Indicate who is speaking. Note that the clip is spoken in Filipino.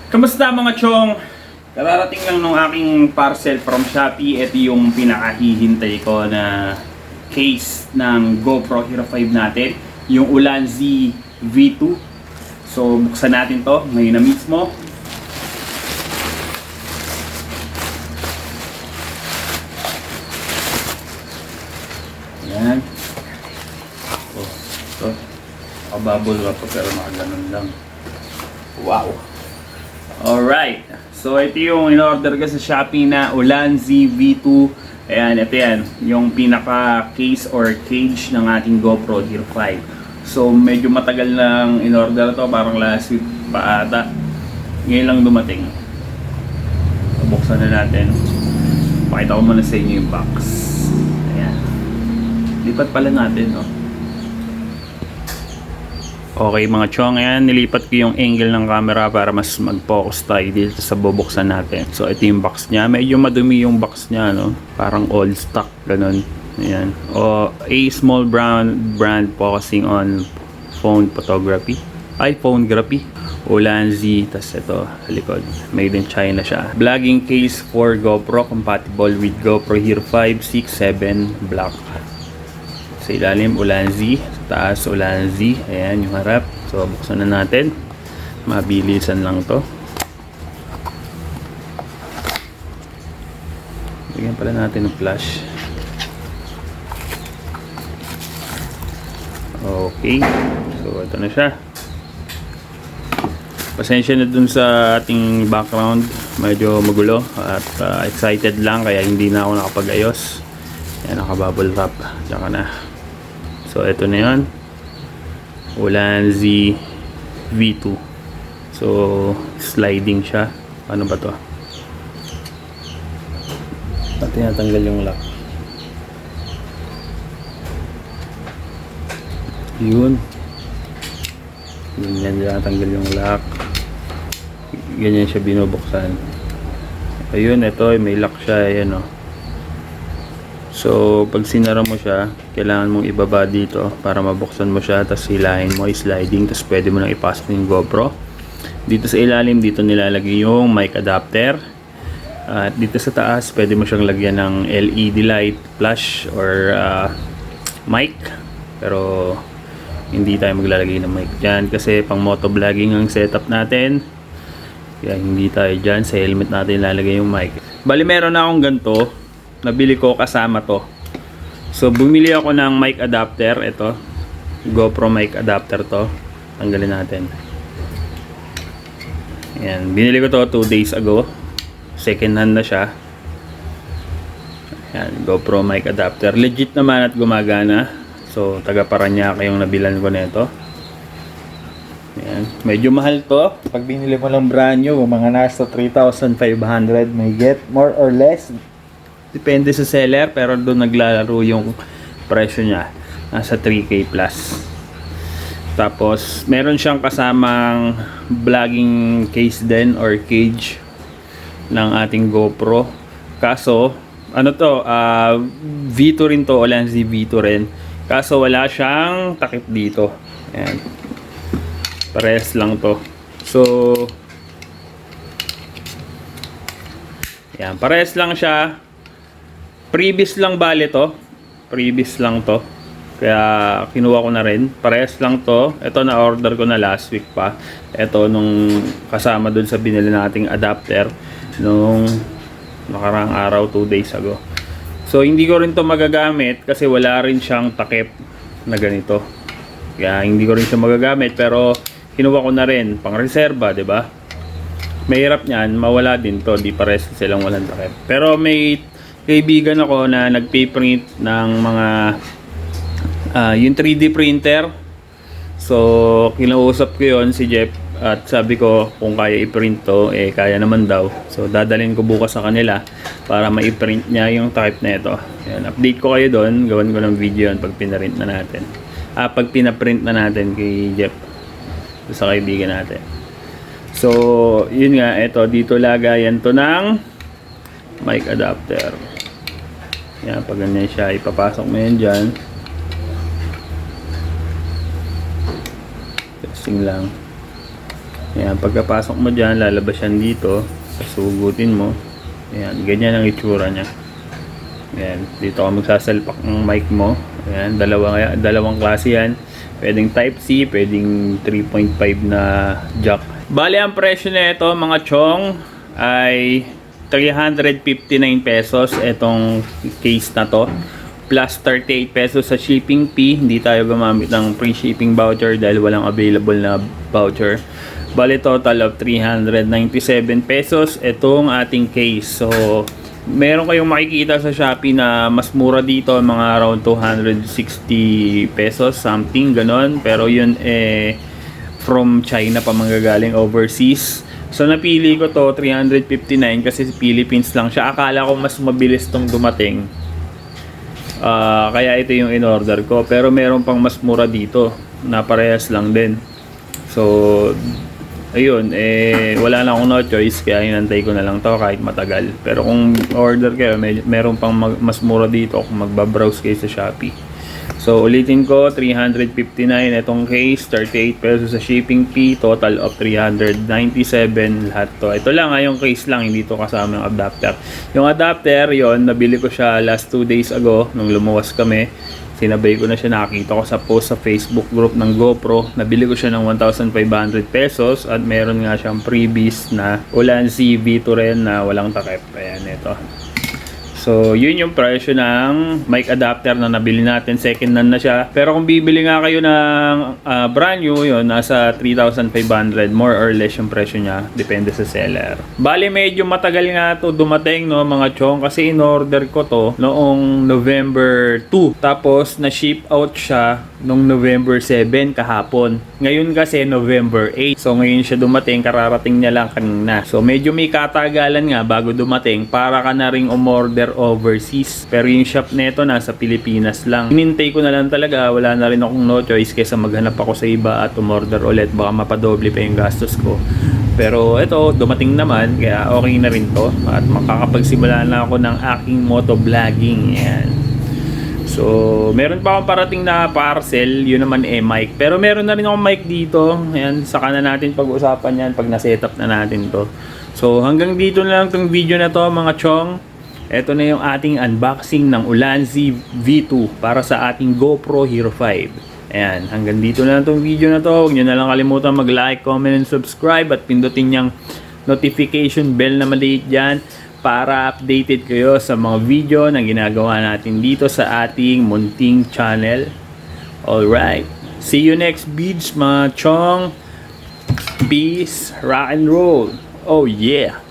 Speaker 1: Kamusta mga chong? Kararating lang nung aking parcel from Shopee. Ito yung pinakahihintay ko na case ng GoPro Hero 5 natin. Yung Ulanzi V2. So buksan natin to ngayon na mismo. Yan. Ito. Nakabubble wrap pa pero nakaganon lang. Wow! Alright. So ito yung in-order ko sa Shopee na Ulanzi V2. Ayan, ito yan. Yung pinaka case or cage ng ating GoPro Hero 5. So medyo matagal nang in-order to. Parang last week pa ata. Ngayon lang dumating. Buksan na natin. Pakita ko muna sa inyo yung box. Ayan. Lipat pala natin, no? Okay mga chong, ayan, nilipat ko yung angle ng camera para mas mag-focus tayo dito sa bubuksan natin. So ito yung box niya, medyo madumi yung box niya, no? Parang old stock, ganun. Ayan. O, a small brand focusing on phone photography. Phonography. Ulanzi, tas ito, likod. Made in China siya. Vlogging case for GoPro, compatible with GoPro Hero 5, 6, 7, black. Sa ilalim, Ulanzi. Taas, Ulanzi. Ayan yung harap. So, buksan na natin. Mabilisan lang to. Bigyan pala natin ng flash. Okay. So, ito na siya. Pasensya na dun sa ating background. Medyo magulo at excited lang kaya hindi na ako nakapag-ayos. Ayan, naka-bubble wrap. Tsaka na. So, ito na yun. Ulanzi V2. So, sliding siya. Ano ba to? Pati natanggal yung lock. Yun. Ganyan natanggal yung lock. Ganyan siya binubuksan. Ayun, ito. May lock siya. Ayan o. So, pag sinara mo siya, kailangan mong ibaba dito para mabuksan mo siya, tapos hilahin mo, sliding, tapos pwede mo nang ipasok yung GoPro. Dito sa ilalim, dito nilalagay yung mic adapter. At dito sa taas, pwede mo siyang lagyan ng LED light, flash, or mic. Pero, hindi tayo maglalagay ng mic dyan kasi pang motovlogging ang setup natin. Kaya hindi tayo dyan, sa helmet natin ilalagay yung mic. Bali, meron na akong ganito. Nabili ko kasama to. So bumili ako ng mic adapter. Ito GoPro mic adapter to. Tanggalin natin. Ayan, binili ko to 2 days ago. Second hand na siya. Ayan, GoPro mic adapter. Legit naman at gumagana. So taga Paranaque yung nabilan ko nito. Ayan, medyo mahal to. Pag binili mo lang brand new, mga nasa 3,500 may get, more or less. Depende sa seller, pero doon naglalaro yung presyo niya. Nasa 3K plus. Tapos, meron siyang kasamang vlogging case din or cage ng ating GoPro. Kaso, ano to, V2 rin to, Ulanzi V2 rin. Kaso, wala siyang takip dito. Ayan. Parehas lang to. So, ayan, parehas lang siya. Previous lang bale to. Previous lang to. Kaya kinuha ko na rin. Parehas lang to. Ito na order ko na last week pa. Ito nung kasama dun sa binili nating adapter nung nakarang araw 2 days ago. So hindi ko rin to magagamit kasi wala rin siyang takip na ganito. Kaya hindi ko rin siya magagamit pero kinuha ko na rin pang reserva, 'di ba? Mahirap niyan, mawala din to. Di parehas silang walang takip. Pero may kaibigan ako na nagpe-print ng mga yung 3D printer. So kinausap ko yon si Jeff at sabi ko kung kaya i-print to, kaya naman daw. So dadalhin ko bukas sa kanila para ma-print niya yung type na ito. Ayan, update ko kayo doon, gawan ko ng video yan pag pinaprint na natin. Pag pinaprint na natin kay Jeff sa kaibigan natin. So yun nga, ito dito lagayan to ng mic adapter. Yan, pag ganyan siya, ipapasok mo yan dyan. Testing lang. Ayan, pagkapasok mo dyan, lalabas yan dito. Sugutin mo. Ayan, ganyan ang itsura niya. Ayan, dito ka magsasalpak ng mic mo. Ayan, dalawang klase yan. Pwedeng type C, pwedeng 3.5 na jack. Bale, ang presyo na ito mga chong ay 359 pesos itong case na to. Plus 38 pesos sa shipping fee. Hindi tayo gumamit ng free shipping voucher dahil walang available na voucher. Bale, total of 397 pesos itong ating case. So, meron kayong makikita sa Shopee na mas mura dito, mga around 260 pesos, something, ganon. Pero yun from China pa manggagaling overseas. So napili ko to 359 kasi Philippines lang siya. Akala ko mas mabilis tong dumating. Kaya ito yung in-order ko. Pero meron pang mas mura dito na parehas lang din. So ayun, wala na akong no choice kaya inantay ko na lang to kahit matagal. Pero kung order kayo, meron pang mas mura dito kung magbabrowse kayo sa Shopee. So ulitin ko, 359 itong case, 38 pesos sa shipping fee, total of 397 lahat to. Ito lang yung case lang, hindi to kasama yung adapter. Yung adapter, yon nabili ko siya last 2 days ago nung lumuwas kami. Sinabay ko na siya, nakita ko sa post sa Facebook group ng GoPro. Nabili ko siya ng 1,500 pesos at meron nga siyang freebies na Ulanzi V2 rin na walang takip. Ayan, ito. So, yun yung presyo ng mic adapter na nabili natin. Second hand na siya. Pero kung bibili nga kayo ng brand new, yun, nasa 3,500. More or less yung presyo niya. Depende sa seller. Bali, medyo matagal nga to dumating, no, mga chong. Kasi in-order ko to noong November 2. Tapos, na-ship out siya noong November 7 kahapon. Ngayon kasi November 8. So, ngayon siya dumating. Kararating niya lang kanina. So, medyo may katagalan nga bago dumating para ka na ring umorder overseas. Pero yung shop nito nasa Pilipinas lang. Hinintay ko na lang talaga, wala na rin akong no choice kaysa maghanap ako sa iba at umorder ulit. Baka mapadoble pa yung gastos ko. Pero ito, dumating naman, kaya okay na rin to. At makakapagsimula na ako ng aking motovlogging. Yan. So, meron pa akong parating na parcel, yun naman mic. Pero meron na rin akong mic dito. Ayan, saka na natin pag-usapan yan pag na-setup na natin to. So, hanggang dito na lang tong video na to mga chong. Ito na yung ating unboxing ng Ulanzi V2 para sa ating GoPro Hero 5. Ayan, hanggang dito na lang itong video na to. Huwag nyo na lang kalimutan mag-like, comment, and subscribe at pindutin yung notification bell na maliit dyan para updated kayo sa mga video na ginagawa natin dito sa ating munting channel. Alright, see you next videos mga chong. Peace, rock and roll. Oh yeah!